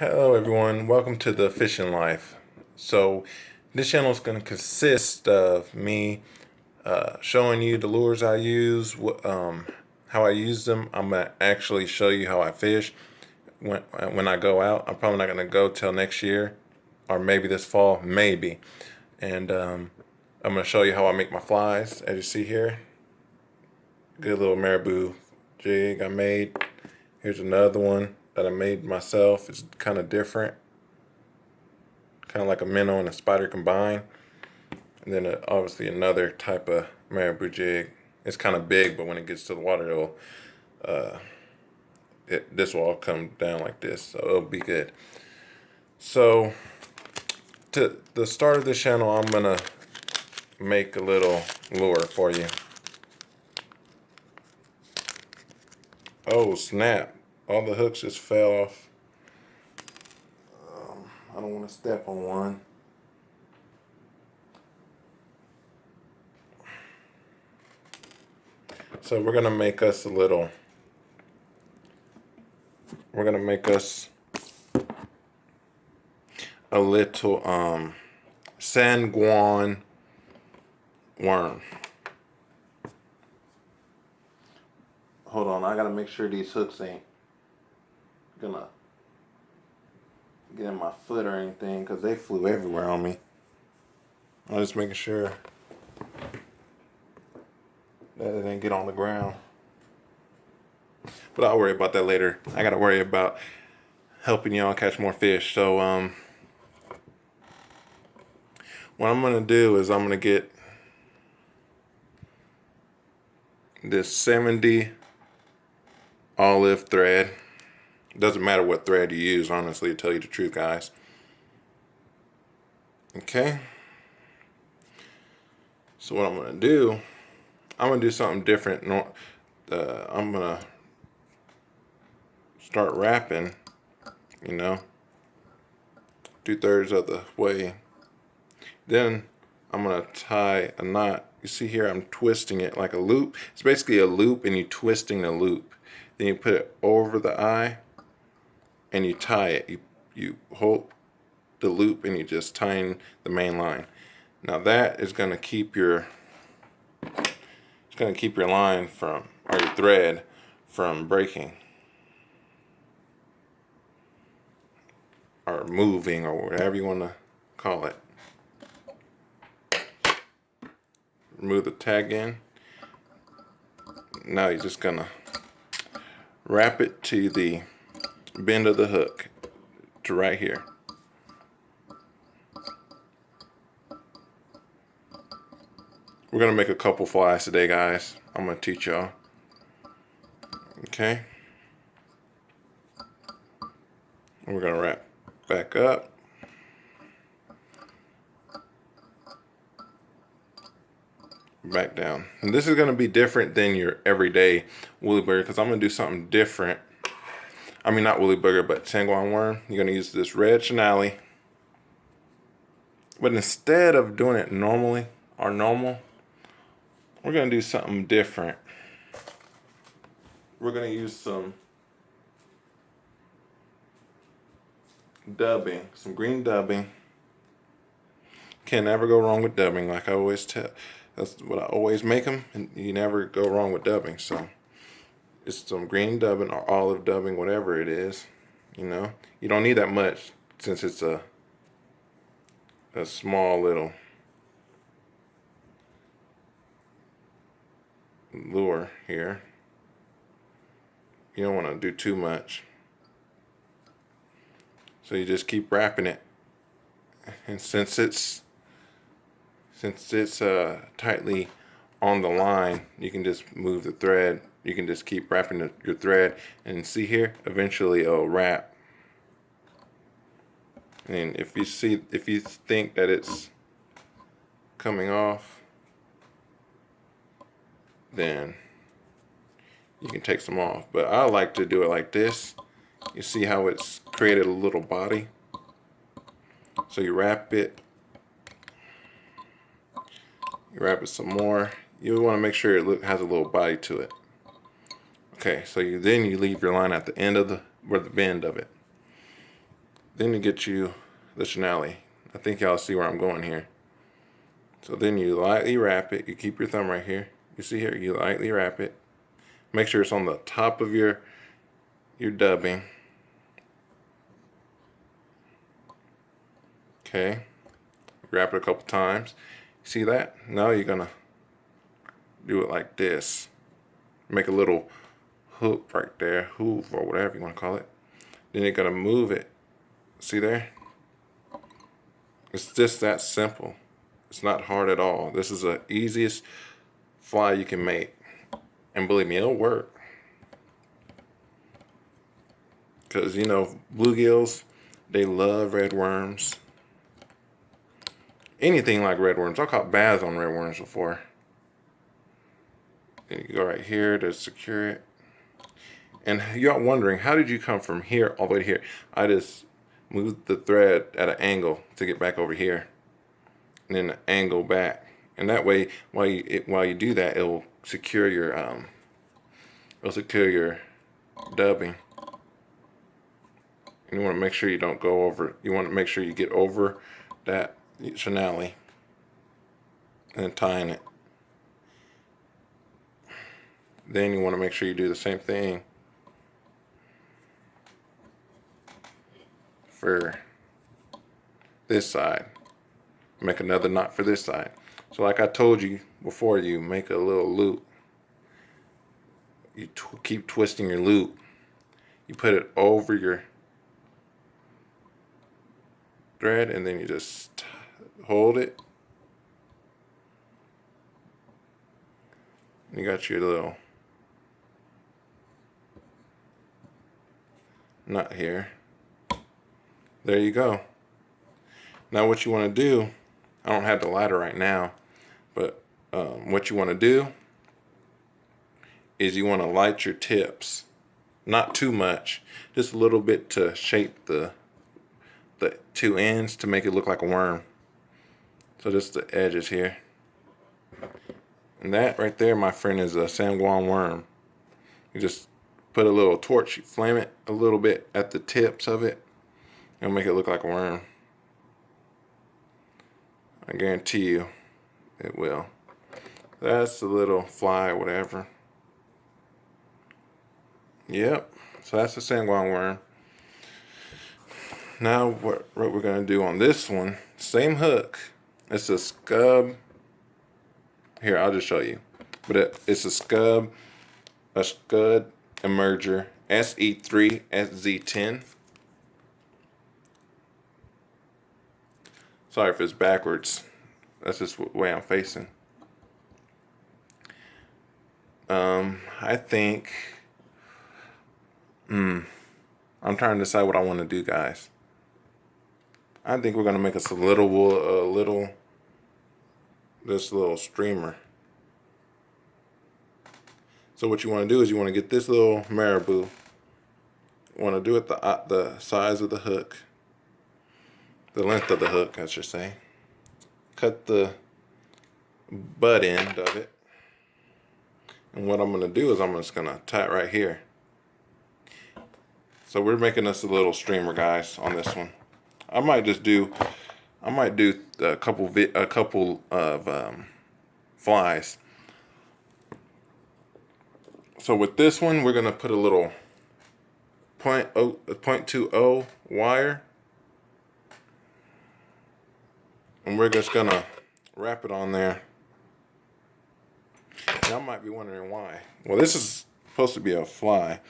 Hello everyone, welcome to the Fishing Life. So this channel is going to consist of me showing you the lures I use, how I use them. I'm going to actually show you how I fish when I go out. I'm probably not going to go till next year or maybe this fall, maybe. And I'm going to show you how I make my flies, as you see here. Good little marabou jig I made. Here's another one that I made myself. It's kind of different. Kind of like a minnow and a spider combined. And then obviously another type of marabou jig. It's kind of big, but when it gets to the water, this will all come down like this, so it'll be good. So to the start of this channel, I'm gonna make a little lure for you. Oh snap! All the hooks just fell off. I don't want to step on one. So we're gonna make us a little sanguine worm. Hold on, I gotta make sure these hooks ain't gonna get in my foot or anything, because they flew everywhere on me. I'm just making sure that it didn't get on the ground. But I'll worry about that later. I gotta worry about helping y'all catch more fish. So what I'm gonna do is I'm gonna get this 70 olive thread. Doesn't matter what thread you use, honestly, to tell you the truth, guys. Okay. So what I'm gonna do something different. I'm gonna start wrapping, 2/3 of the way. Then I'm gonna tie a knot. You see here, I'm twisting it like a loop. It's basically a loop, and you're twisting the loop. Then you put it over the eye, and you tie it. You hold the loop, and you just tying the main line. Now that is gonna keep your line or your thread from breaking or moving or whatever you want to call it. Remove the tag in. Now you're just gonna wrap it to the bend of the hook to right here. We're gonna make a couple flies today, guys. I'm gonna teach y'all. Okay. We're gonna wrap back up. Back down. And this is gonna be different than your everyday woolly bugger, because I'm gonna do something different. I mean, not woolly bugger, but sanguine worm. You're gonna use this red chenale. But instead of doing it normal, we're gonna do something different. We're gonna use some dubbing, some green dubbing. Can never go wrong with dubbing, like I always tell. That's what I always make them, and you never go wrong with dubbing. So it's some green dubbing or olive dubbing, whatever it is. You don't need that much since it's a small little lure here. You don't want to do too much. So you just keep wrapping it. And since it's tightly on the line, you can just move the thread. You can just keep wrapping your thread, and see here, eventually it'll wrap. And if you think that it's coming off, then you can take some off. But I like to do it like this. You see how it's created a little body? So you wrap it some more. You want to make sure it has a little body to it. Okay, so then you leave your line at the end of the bend of it. Then you get you the chenille. I think y'all see where I'm going here. So then you lightly wrap it. You keep your thumb right here. You see here, you lightly wrap it. Make sure it's on the top of your dubbing. Okay. Wrap it a couple times. See that? Now you're gonna do it like this. Make a little hook right there, hoove or whatever you want to call it. Then you're gonna move it. See there? It's just that simple. It's not hard at all. This is the easiest fly you can make. And believe me, it'll work. Because, you know, bluegills, they love red worms. Anything like red worms. I caught bass on red worms before. Then you go right here to secure it. And y'all wondering, how did you come from here all the way to here? I just moved the thread at an angle to get back over here. And then angle back. And that way, while you do that, it'll secure your dubbing. And you want to make sure you don't go over. You want to make sure you get over that chenille and tying it. Then you want to make sure you do the same thing for this side. Make another knot for this side. So like I told you before, you make a little loop. You keep twisting your loop. You put it over your thread and then you just hold it. You got your little knot here. There you go. Now what you want to do, I don't have the ladder right now, but what you want to do is you want to light your tips. Not too much, just a little bit to shape the two ends to make it look like a worm. So just the edges here. And that right there, my friend, is a sanguine worm. You just put a little torch, you flame it a little bit at the tips of it, and make it look like a worm. I guarantee you it will. That's a little fly or whatever. Yep, so that's the sanguine worm. Now what we're gonna do on this one, same hook. It's a Scub. Here, I'll just show you. But it's a Scub Emerger SE3 SZ10. Sorry if it's backwards. That's just the way I'm facing. I think, I'm trying to decide what I want to do, guys. I think we're gonna make us this little streamer. So what you want to do is you want to get this little marabou. You want to do it the size of the hook, the length of the hook, I should say. Cut the butt end of it. And what I'm going to do is I'm just going to tie it right here. So we're making us a little streamer, guys, on this one. I might do a couple of flies. So with this one, we're going to put a little 0.20 wire. And we're just going to wrap it on there. Y'all might be wondering why. Well, this is supposed to be a fly,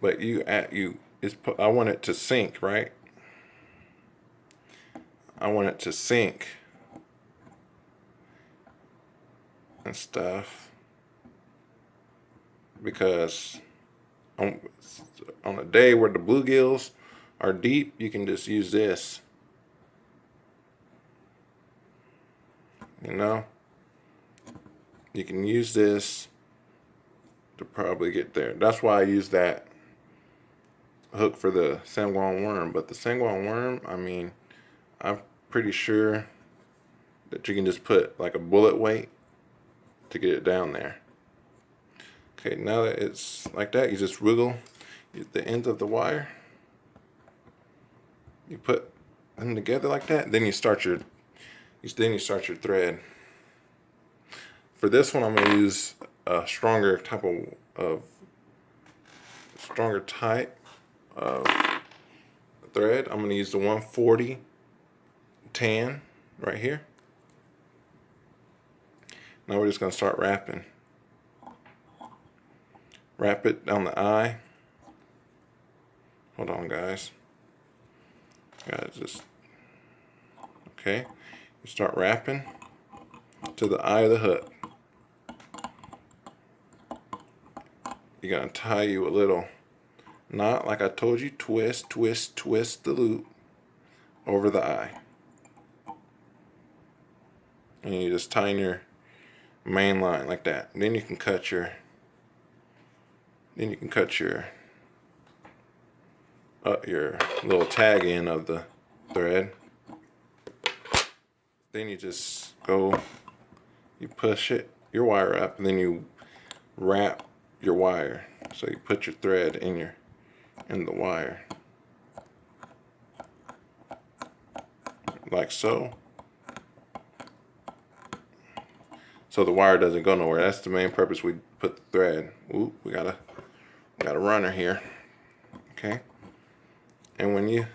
but I want it to sink, right? I want it to sink and stuff because on a day where the bluegills are deep, you can just use this. You know? You can use this to probably get there. That's why I use that hook for the sanguine worm. But the sanguine worm, I mean, I'm pretty sure that you can just put like a bullet weight to get it down there. Okay, now that it's like that, you just wiggle the ends of the wire. You put them together like that. Then you start your thread. For this one, I'm gonna use a stronger type of thread. I'm gonna use the 140 tan right here. Now we're just gonna start wrapping. Wrap it down the eye. Hold on, guys. Okay. You start wrapping to the eye of the hook. You're gonna tie you a little knot, like I told you. Twist, twist, twist the loop over the eye, and you just tie in your main line like that. And then you can cut your little tag in of the thread. Then you just you push your wire up, and then you wrap your wire. So you put your thread in the wire, like so. So the wire doesn't go nowhere. That's the main purpose we put the thread. Ooh, we got a runner here. Okay. And when you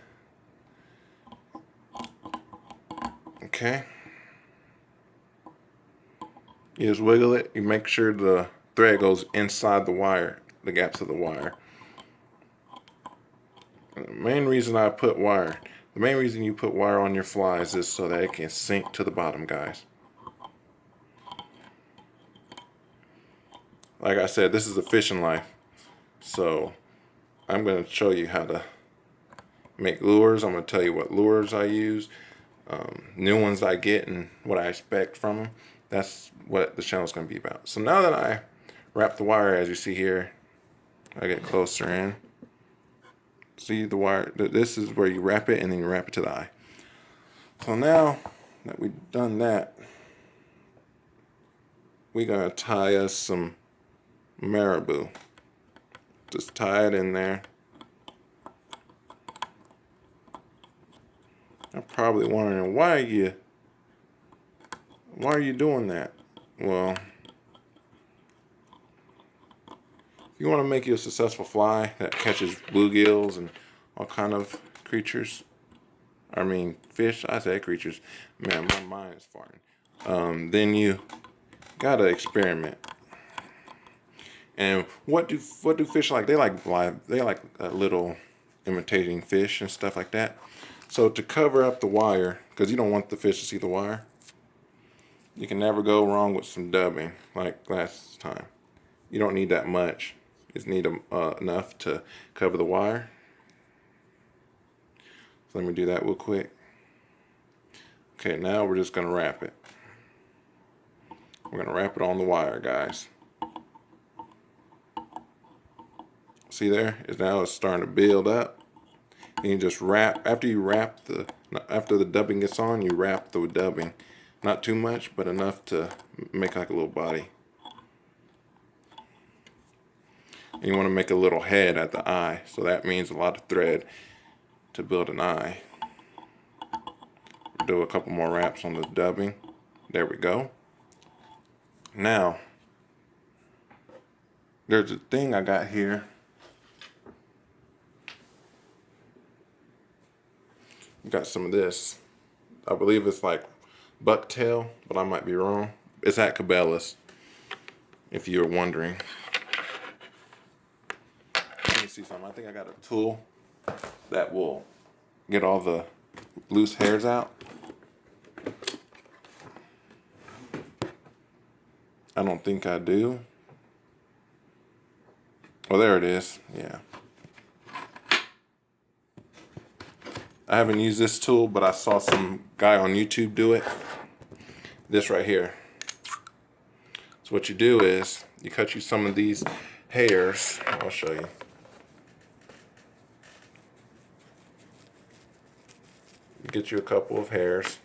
you just wiggle it. You make sure the thread goes inside the wire, the gaps of the wire. And the main reason you put wire on your flies is so that it can sink to the bottom, guys. Like I said, this is a fishing life, so I'm going to show you how to make lures. I'm going to tell you what lures I use, new ones I get, and what I expect from them. That's what the channel is going to be about. So now that I wrap the wire, as you see here, I get closer in. See the wire? This is where you wrap it, and then you wrap it to the eye. So now that we've done that, we're going to tie us some marabou. Just tie it in there. I'm probably wondering, why are you doing that? Well, if you want to make you a successful fly that catches bluegills and all kind of creatures, I mean fish, I say creatures, man, my mind is farting. Then you gotta experiment. And what do fish like? They like little imitating fish and stuff like that. So to cover up the wire, because you don't want the fish to see the wire, you can never go wrong with some dubbing like last time. You don't need that much. You just need enough to cover the wire. So let me do that real quick. Okay, now we're just gonna wrap it. We're gonna wrap it on the wire, guys. See there? Now it's starting to build up. And you just wrap, after the dubbing gets on, you wrap the dubbing. Not too much, but enough to make like a little body. And you want to make a little head at the eye, so that means a lot of thread to build an eye. Do a couple more wraps on the dubbing. There we go. Now, there's a thing I got here. Got some of this. I believe it's like bucktail, but I might be wrong. It's at Cabela's, if you're wondering. Let me see something. I think I got a tool that will get all the loose hairs out. I don't think I do. Oh, there it is. Yeah. I haven't used this tool, but I saw some guy on YouTube do it. This right here. So what you do is you cut you some of these hairs. I'll show you. You get you a couple of hairs.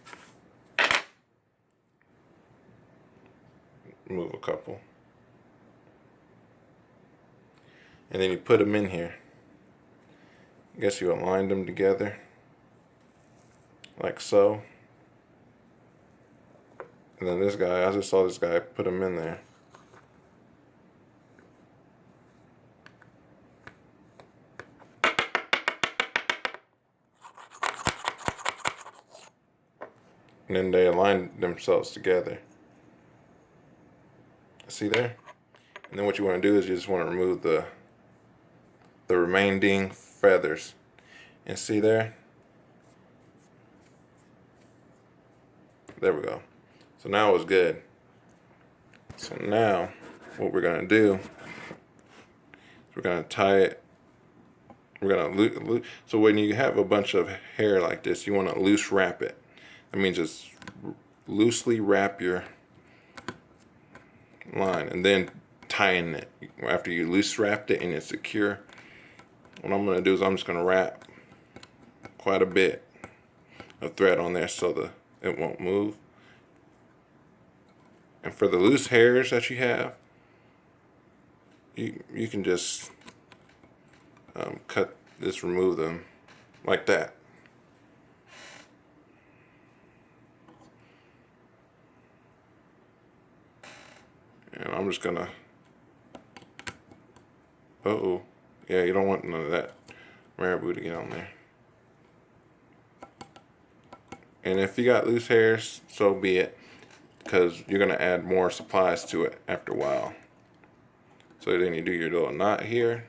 Remove a couple. And then you put them in here. I guess you align them together. like so. And then this guy, I just saw this guy put him in there. And then they align themselves together. See there? And then what you want to do is you just want to remove the remaining feathers. And see there? There we go. So now it's good. So now what we're going to do is we're going to tie it. We're going to so when you have a bunch of hair like this, you want to loose wrap it. That means just loosely wrap your line and then tighten it. After you loose wrapped it and it's secure, what I'm going to do is I'm just going to wrap quite a bit of thread on there so it won't move. And for the loose hairs that you have, you can just remove them like that. And I'm just gonna, yeah, you don't want none of that marabou to get on there. And if you got loose hairs, so be it, because you're gonna add more supplies to it after a while. So then you do your little knot here.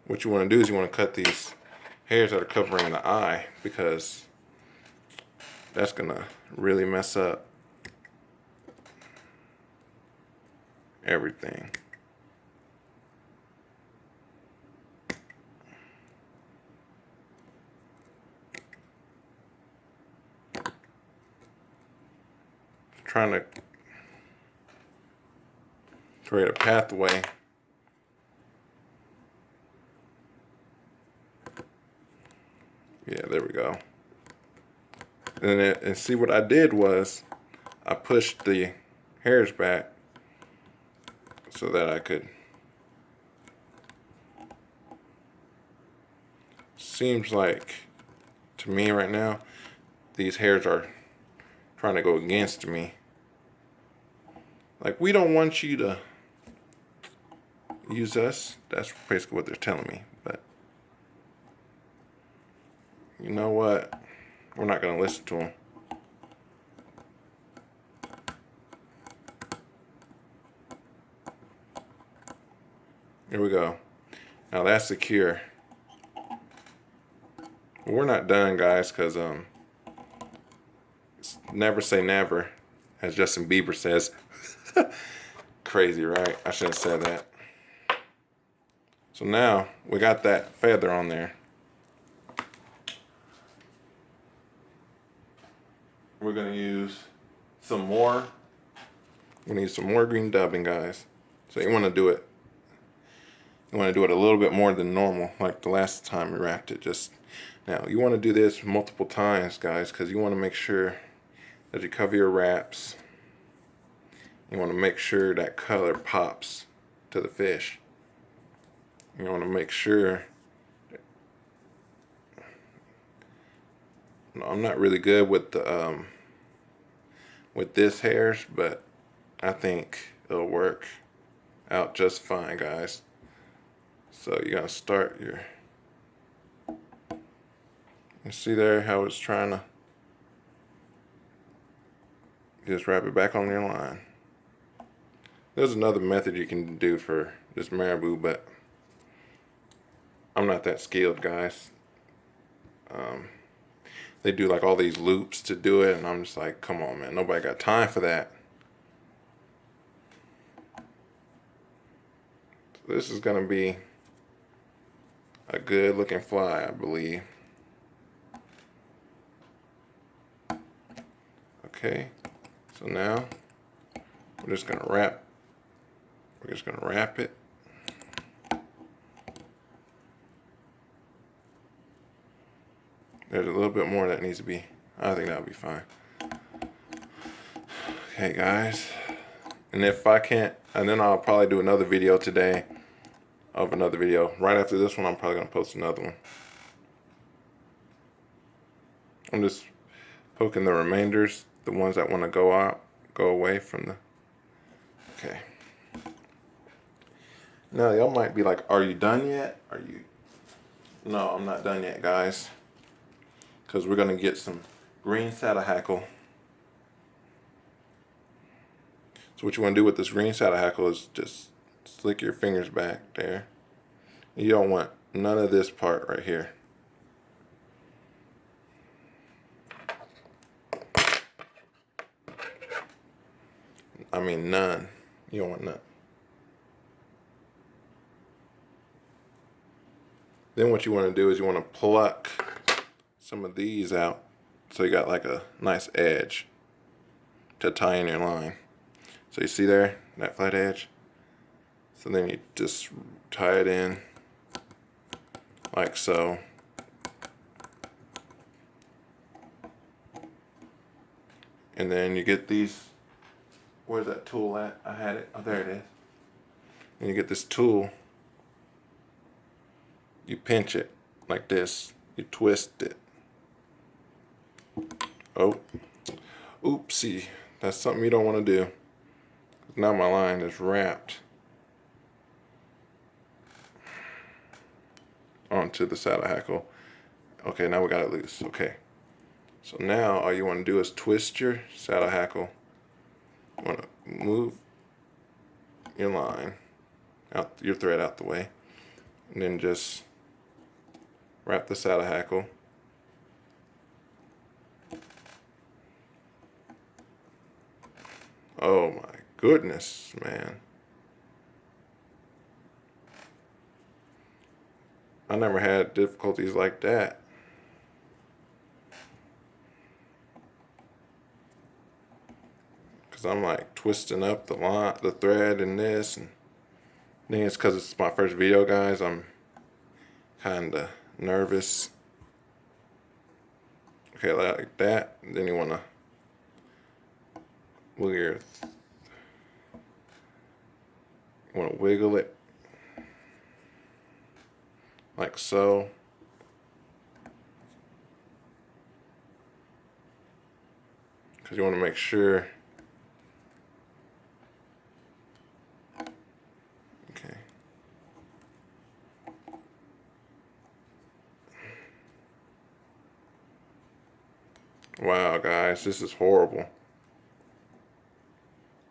What you want to do is you want to cut these hairs that are covering the eye, because that's gonna really mess up everything. Trying to create a pathway. Yeah, there we go. And see what I did was I pushed the hairs back so that I could. Seems like to me right now these hairs are trying to go against me. Like, we don't want you to use us. That's basically what they're telling me. But you know what? We're not going to listen to them. Here we go. Now that's secure. We're not done, guys, because never say never, as Justin Bieber says. Crazy, right? I shouldn't have said that. So now we got that feather on there. We're gonna use some more. We're gonna use some more green dubbing, guys. So you want to do it. You want to do it a little bit more than normal, like the last time we wrapped it. Just now, you want to do this multiple times, guys, because you want to make sure that you cover your wraps. You want to make sure that color pops to the fish. You want to make sure. I'm not really good with the with this hairs, but I think it'll work out just fine, guys. So you're gonna start your. You see there how it's trying to just wrap it back on your line. There's another method you can do for this marabou, but I'm not that skilled, guys. They do like all these loops to do it, and I'm just like, come on, man, nobody got time for that. So this is gonna be a good looking fly, I believe. Okay, so now we're just gonna wrap. We're just gonna wrap it. There's a little bit more that needs to be. I think that'll be fine. Okay, guys. And if I can't, and then I'll probably do another video today of another video. Right after this one, I'm probably going to post another one. I'm just poking the remainders, the ones that want to go away from the... Okay. Now, y'all might be like, are you done yet? No, I'm not done yet, guys. Because we're going to get some green saddle hackle. So what you want to do with this green saddle hackle is just slick your fingers back there. You don't want none of this part right here. I mean none. You don't want none. Then what you want to do is you want to pluck some of these out so you got like a nice edge to tie in your line. So you see there, that flat edge? So then you just tie it in like so. And then you get these, where's that tool at? I had it, oh there it is. And you get this tool, you pinch it like this, you twist it. Oh, oopsie, that's something you don't want to do. Now my line is wrapped onto the saddle hackle. Okay, now we got it loose. Okay, so now all you want to do is twist your saddle hackle. You want to move your line out, your thread out the way, and then just wrap the saddle hackle. Oh my goodness, man. I never had difficulties like that. Cause I'm like twisting up the line, the thread in this, and I think it's cause it's my first video, guys. I'm kinda nervous. Okay, like that. And then you wanna wiggle it like so. Because you want to make sure. Okay. Wow, guys, this is horrible.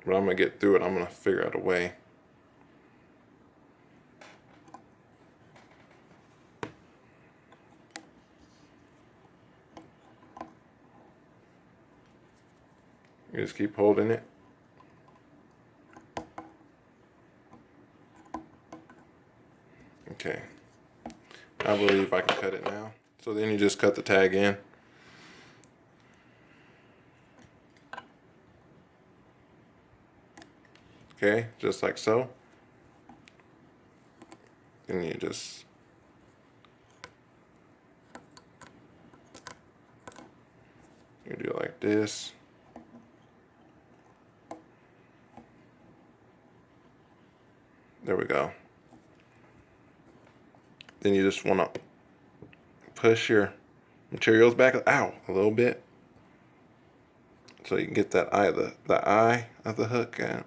But I'm going to get through it. I'm going to figure out a way. You just keep holding it. Okay. I believe I can cut it now. So then you just cut the tag in. Okay, just like so. And you just do it like this. There we go. Then you just want to push your materials back, ow, a little bit, so you can get that eye, the eye of the hook out,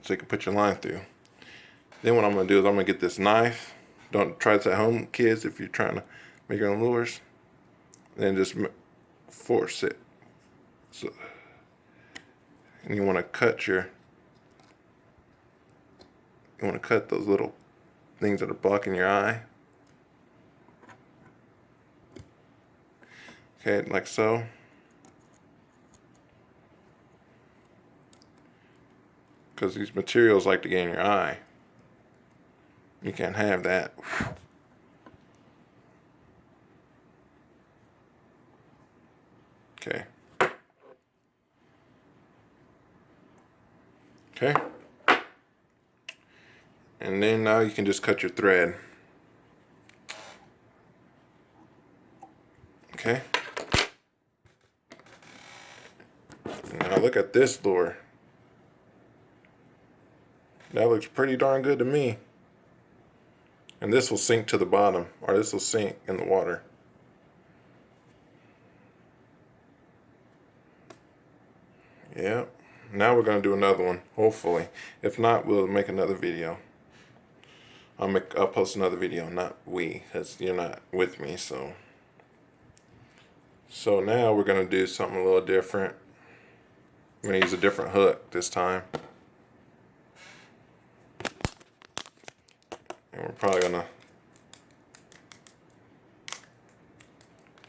so you can put your line through. Then what I'm going to do is I'm going to get this knife. Don't try this at home, kids, if you're trying to make your own lures. Then just force it. So, and you want to cut those little things that are blocking your eye. Okay, like so. Because these materials like to get in your eye. You can't have that. Okay. Okay. And then now you can just cut your thread. Okay. Now look at this lure. That looks pretty darn good to me. And this will sink to the bottom, or this will sink in the water. Yep. Now we're going to do another one, hopefully. If not, we'll make another video. I'll post another video, not we, because you're not with me, so. So now we're going to do something a little different. I'm going to use a different hook this time. And we're probably going to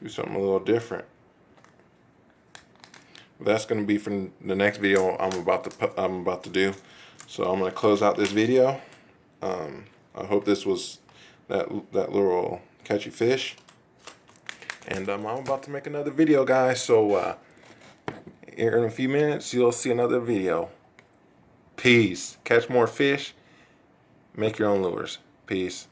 do something a little different. That's going to be for the next video I'm about to do. So I'm going to close out this video. I hope this was that little catchy fish. And I'm about to make another video, guys. So here in a few minutes, you'll see another video. Peace. Catch more fish. Make your own lures. Peace.